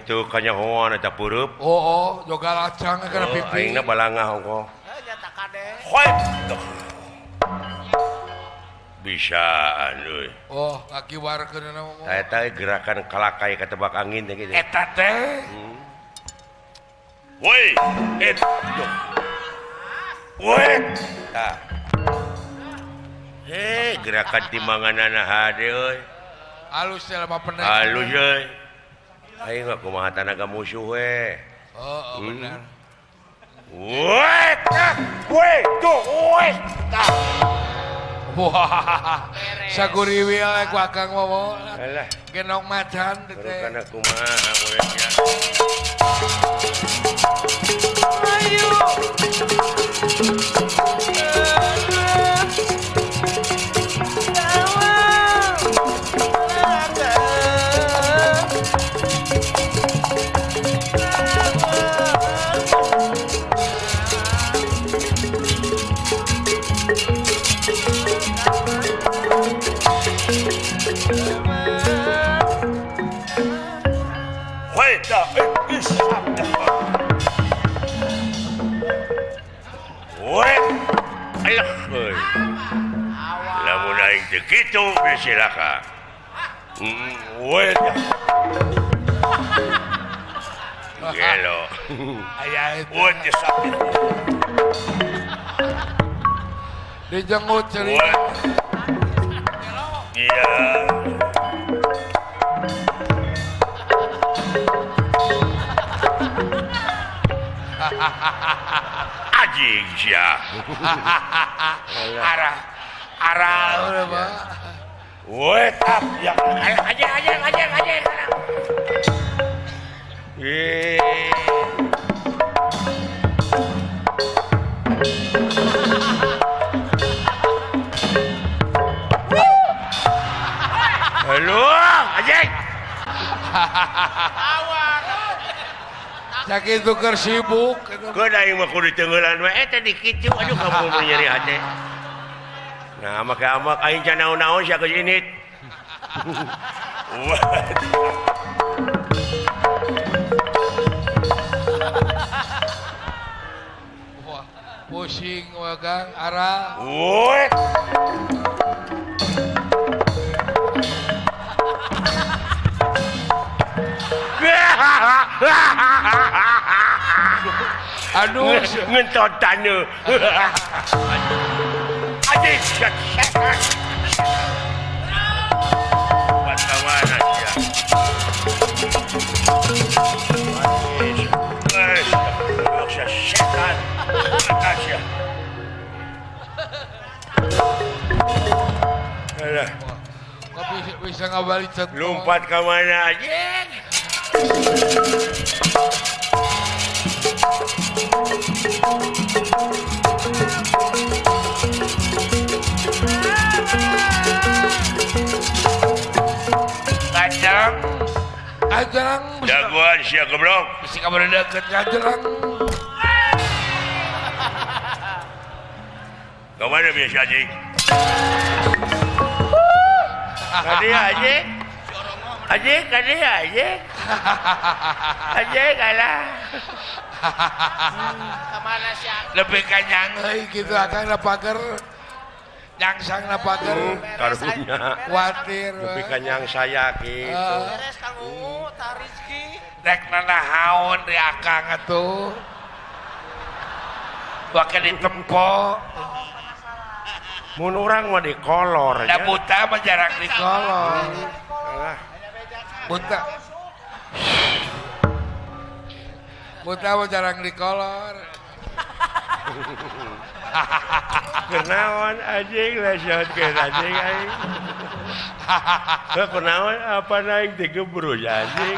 itu kanyahoan eta peureub. Oh, joga lacang kana pipi. Aingna balangah hongko. Nyata kade. Hoi. Bisaan euy. Oh, kaki warkeun na mah. Eta gerakan kalakai katebak angin teh kitu. Eta teh. Woi, woi. Tah. Gerakan timbanganana hade euy. Halus teh mah penek. Halus euy. Aing mah kumaha tanaga musuh we. Oh, benar. Woi, woi, tuh, woi. Wah, saguriwi elek wakang momo. Alah, Genong macan teh. kana kumaha muridnya. Ayo. Lamun aing teu kitu silakan. Weh. Gelo. Aya itu. Weh sakit. Dijenggut ceuri. Iya. Anjing sia. Arah udah mah. Weh tap ya. Aja. Halo, anjing. Sakitu keur sibuk. Keun aing mah kudu teungeulan we eta dikicu aduh kamu mau nyeri hate. Nah, maka amak aing can naon-naon sia geus init. Wah, pusing we Kang, arah. Woi. Aduh, ngentotan nu. Anjing sia. Wartawan aja. Setan. Aja. Alah, kok bisa ngabali cet. lompat ke mana aja? Kacang. Kacang. Jagoan sia goblok. Bisa kabar deket kacang. Kemana biasa anjing? Kadia anjing? Anjing, kadia anjing? Anjing kalah. Kemana sih? Lebih kanyang euy kitu akang na pager. Nyangsang na pager. Karunya. Kuatir. Tapi kanyang saya gitu. Beres Kang Ungu, Tarizki. Rek nanahaon di akang atuh. Bakal ditempo. Mun urang mah dikolor Da aja. buta mah jarang dikolor. Alah. Buta. Buta mah jarang dikolor. Kenaon anjing lesotkeun anjing aing. Kenaon apa naik digebrus anjing.